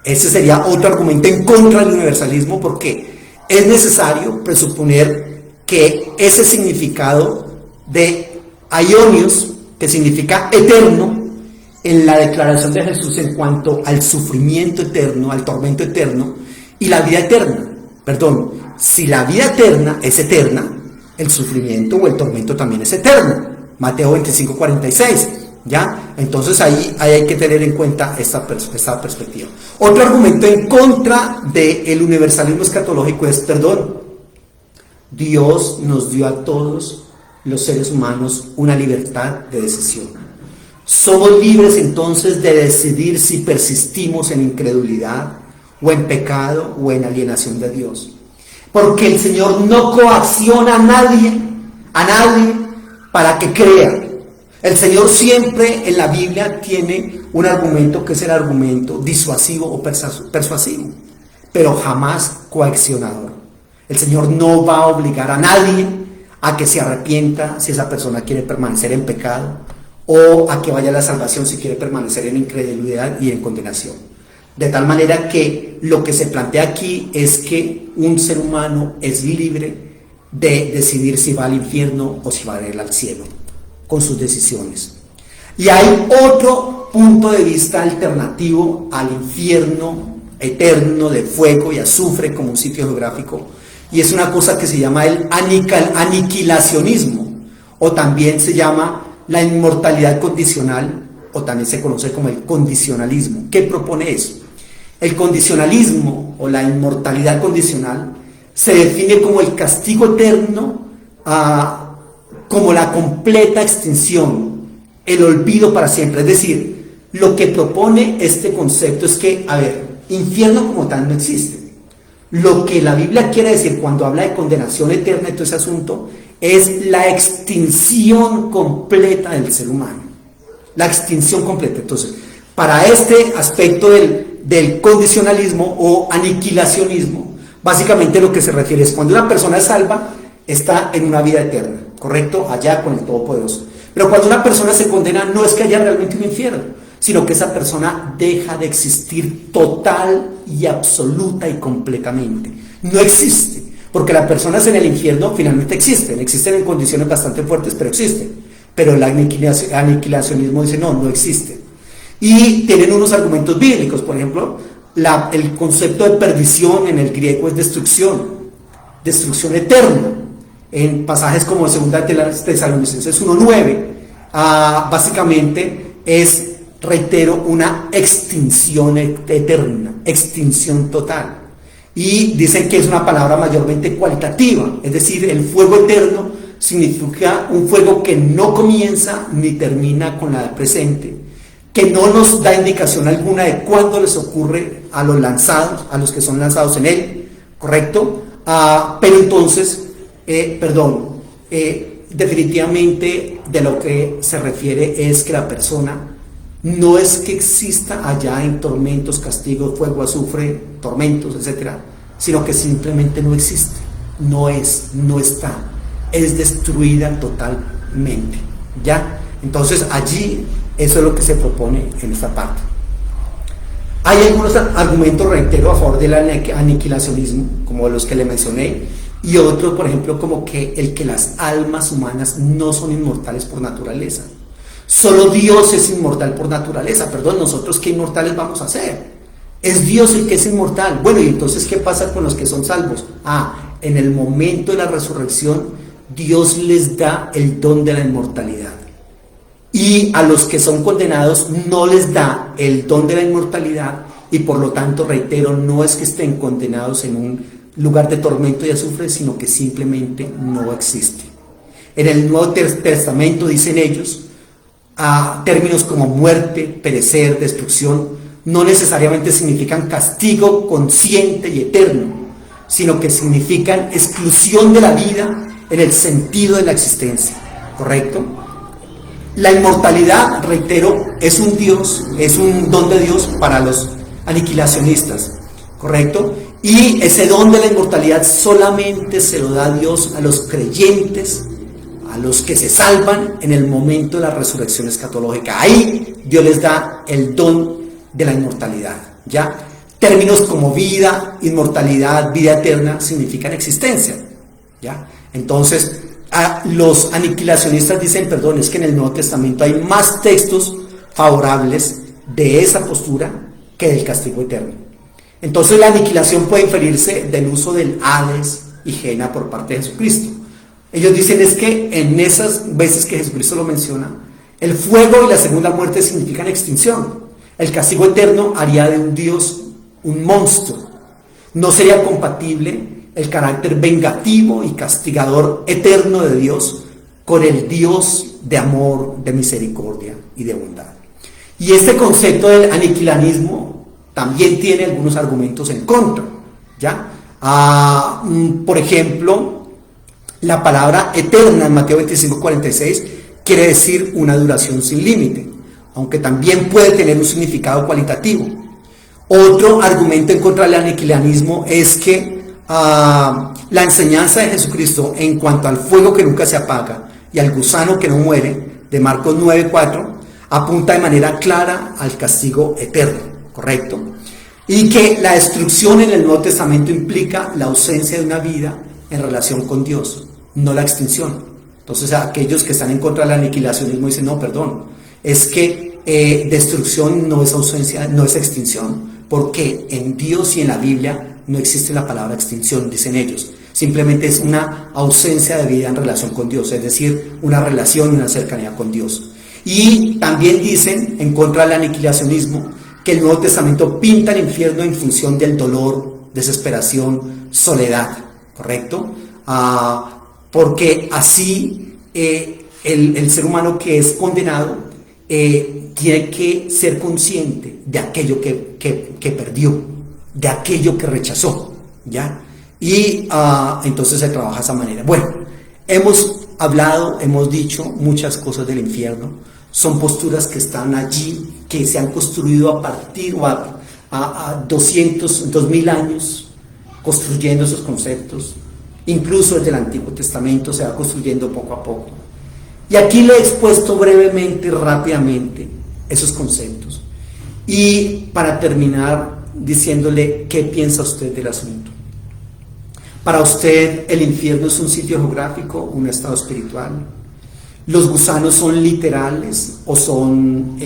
S1: Ese sería otro argumento en contra del universalismo, porque es necesario presuponer que ese significado de aionios, que significa eterno, en la declaración de Jesús en cuanto al sufrimiento eterno, al tormento eterno y la vida eterna. Perdón, si la vida eterna es eterna, el sufrimiento o el tormento también es eterno. Mateo 25:46. ¿Ya? Entonces ahí hay que tener en cuenta esta perspectiva. Otro argumento en contra del universalismo escatológico es, Dios nos dio a todos los seres humanos una libertad de decisión. Somos libres entonces de decidir si persistimos en incredulidad o en pecado o en alienación de Dios. Porque el Señor no coacciona a nadie para que crea. El Señor siempre en la Biblia tiene un argumento que es el argumento disuasivo o persuasivo, pero jamás coaccionador. El Señor no va a obligar a nadie a que se arrepienta si esa persona quiere permanecer en pecado, o a que vaya a la salvación si quiere permanecer en incredulidad y en condenación. De tal manera que lo que se plantea aquí es que un ser humano es libre de decidir si va al infierno o si va a ir al cielo, con sus decisiones. Y hay otro punto de vista alternativo al infierno eterno de fuego y azufre como un sitio geográfico, y es una cosa que se llama el aniquilacionismo, o también se llama la inmortalidad condicional, o también se conoce como el condicionalismo. ¿Qué propone eso? El condicionalismo o la inmortalidad condicional se define como el castigo eterno, como la completa extinción, el olvido para siempre. Es decir, lo que propone este concepto es que, infierno como tal no existe. Lo que la Biblia quiere decir cuando habla de condenación eterna y todo ese asunto es la extinción completa del ser humano. La extinción completa. Entonces, para este aspecto del condicionalismo o aniquilacionismo, básicamente lo que se refiere es cuando una persona es salva, está en una vida eterna, ¿correcto? Allá con el Todopoderoso. Pero cuando una persona se condena, no es que haya realmente un infierno, sino que esa persona deja de existir total y absoluta y completamente. No existe, porque las personas en el infierno finalmente existen en condiciones bastante fuertes, pero existen. Pero el aniquilacionismo dice no existe. Y tienen unos argumentos bíblicos, por ejemplo, el concepto de perdición en el griego es destrucción eterna. En pasajes como 2 Tesalonicenses 1:9, básicamente es, reitero, una extinción eterna, extinción total. Y dicen que es una palabra mayormente cualitativa, es decir, el fuego eterno significa un fuego que no comienza ni termina con la presente, que no nos da indicación alguna de cuándo les ocurre a los lanzados, a los que son lanzados en él, ¿correcto? Pero entonces, definitivamente de lo que se refiere es que la persona no es que exista allá en tormentos, castigos, fuego, azufre, tormentos, etcétera, sino que simplemente no existe, no está, es destruida totalmente, ¿ya? Entonces allí eso es lo que se propone en esta parte. Hay algunos argumentos, reitero, a favor del aniquilacionismo, como los que le mencioné, y otros, por ejemplo, como que las almas humanas no son inmortales por naturaleza. Solo Dios es inmortal por naturaleza. Nosotros ¿qué inmortales vamos a ser? Es Dios el que es inmortal. Bueno, y entonces ¿qué pasa con los que son salvos? En el momento de la resurrección, Dios les da el don de la inmortalidad. Y a los que son condenados no les da el don de la inmortalidad, y por lo tanto, reitero, no es que estén condenados en un lugar de tormento y azufre, sino que simplemente no existe. En el Nuevo Testamento dicen ellos, términos como muerte, perecer, destrucción, no necesariamente significan castigo consciente y eterno, sino que significan exclusión de la vida en el sentido de la existencia, ¿correcto? La inmortalidad, reitero, es un Dios, es un don de Dios para los aniquilacionistas, ¿correcto? Y ese don de la inmortalidad solamente se lo da Dios a los creyentes, a los que se salvan en el momento de la resurrección escatológica. Ahí Dios les da el don de la inmortalidad, ¿ya? Términos como vida, inmortalidad, vida eterna significan existencia, ¿ya? Entonces, los aniquilacionistas dicen, perdón, es que en el Nuevo Testamento hay más textos favorables de esa postura que del castigo eterno. Entonces la aniquilación puede inferirse del uso del Hades y Gehenna por parte de Jesucristo. Ellos dicen es que en esas veces que Jesucristo lo menciona, el fuego y la segunda muerte significan extinción. El castigo eterno haría de un Dios un monstruo. No sería compatible el carácter vengativo y castigador eterno de Dios con el Dios de amor, de misericordia y de bondad. Y este concepto del aniquilanismo también tiene algunos argumentos en contra, ¿ya? Por ejemplo, la palabra eterna en Mateo 25:46 quiere decir una duración sin límite, aunque también puede tener un significado cualitativo. Otro argumento en contra del aniquilanismo es que la enseñanza de Jesucristo en cuanto al fuego que nunca se apaga y al gusano que no muere, de Marcos 9:4, apunta de manera clara al castigo eterno, ¿correcto? Y que la destrucción en el Nuevo Testamento implica la ausencia de una vida en relación con Dios, no la extinción. Entonces aquellos que están en contra del aniquilacionismo dicen, no, perdón, es que destrucción no es ausencia, no es extinción, porque en Dios y en la Biblia no existe la palabra extinción, dicen ellos. Simplemente es una ausencia de vida en relación con Dios, es decir, una relación y una cercanía con Dios. Y también dicen, en contra del aniquilacionismo, que el Nuevo Testamento pinta el infierno en función del dolor, desesperación, soledad, ¿correcto? Porque así el ser humano que es condenado tiene que ser consciente de aquello que perdió, de aquello que rechazó, ¿ya? Y entonces se trabaja de esa manera. Bueno, hemos hablado, hemos dicho muchas cosas del infierno. Son posturas que están allí, que se han construido a partir a 2000 años, construyendo esos conceptos. Incluso desde el Antiguo Testamento se va construyendo poco a poco. Y aquí le he expuesto brevemente, rápidamente, esos conceptos. Y para terminar, diciéndole qué piensa usted del asunto. Para usted, ¿el infierno es un sitio geográfico, un estado espiritual? ¿Los gusanos son literales o son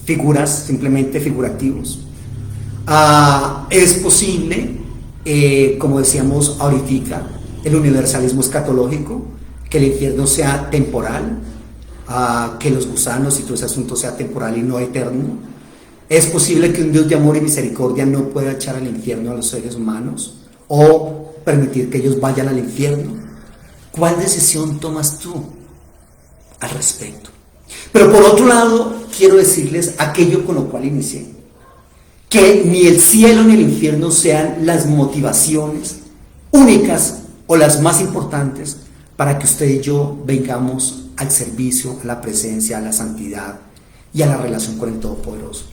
S1: figuras, simplemente figurativos? Es posible, como decíamos ahorita, el universalismo escatológico, que el infierno sea temporal, que los gusanos y todo ese asunto sea temporal y no eterno. Es posible que un Dios de amor y misericordia no pueda echar al infierno a los seres humanos o permitir que ellos vayan al infierno. ¿Cuál decisión tomas tú al respecto? Pero por otro lado, quiero decirles aquello con lo cual inicié, que ni el cielo ni el infierno sean las motivaciones únicas o las más importantes para que usted y yo vengamos al servicio, a la presencia, a la santidad y a la relación con el Todopoderoso.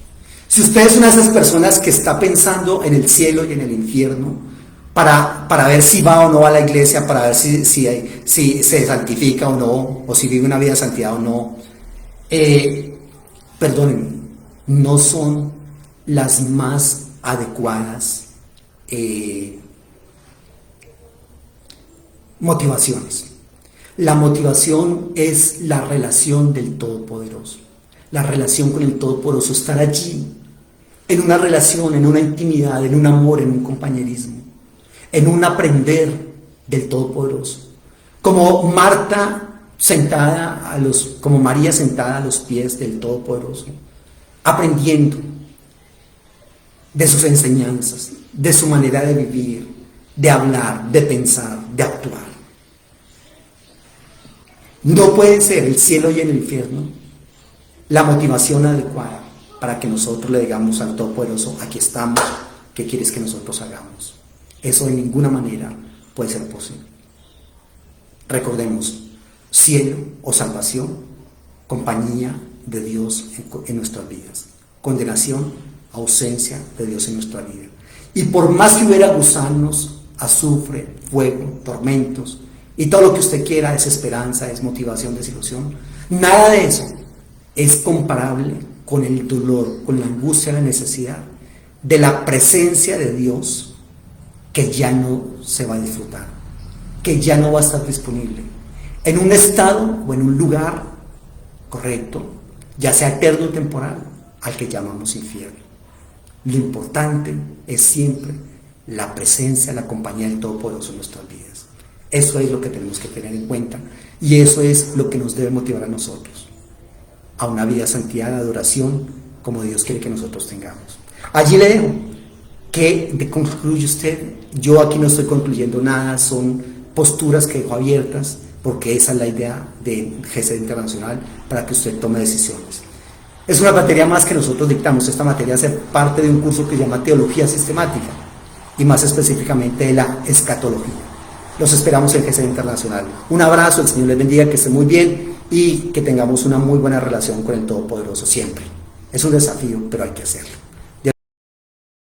S1: Si usted es una de esas personas que está pensando en el cielo y en el infierno para ver si va o no a la iglesia, para ver si se santifica o no, o si vive una vida de santidad o no, perdónenme, no son las más adecuadas motivaciones. La motivación es la relación del Todopoderoso, la relación con el Todopoderoso, estar allí, en una relación, en una intimidad, en un amor, en un compañerismo, en un aprender del Todopoderoso. Como Marta sentada como María sentada a los pies del Todopoderoso, aprendiendo de sus enseñanzas, de su manera de vivir, de hablar, de pensar, de actuar. No puede ser el cielo y el infierno la motivación adecuada para que nosotros le digamos al Todopoderoso, aquí estamos, ¿qué quieres que nosotros hagamos? Eso de ninguna manera puede ser posible. Recordemos, cielo o salvación, compañía de Dios en nuestras vidas. Condenación, ausencia de Dios en nuestra vida. Y por más que hubiera gusanos, azufre, fuego, tormentos y todo lo que usted quiera, desesperanza, desmotivación, desilusión, nada de eso es comparable con el dolor, con la angustia, la necesidad de la presencia de Dios que ya no se va a disfrutar, que ya no va a estar disponible en un estado o en un lugar correcto, ya sea eterno o temporal, al que llamamos infierno. Lo importante es siempre la presencia, la compañía del Todopoderoso en nuestras vidas. Eso es lo que tenemos que tener en cuenta y eso es lo que nos debe motivar a nosotros a una vida de santidad, de adoración, como Dios quiere que nosotros tengamos. Allí le dejo. ¿Qué concluye usted? Yo aquí no estoy concluyendo nada, son posturas que dejo abiertas, porque esa es la idea de GC Internacional, para que usted tome decisiones. Es una materia más que nosotros dictamos. Esta materia hace parte de un curso que se llama Teología Sistemática, y más específicamente de la escatología. Los esperamos en GC Internacional. Un abrazo, el Señor les bendiga, que estén muy bien y que tengamos una muy buena relación con el Todopoderoso siempre. Es un desafío, pero hay que hacerlo.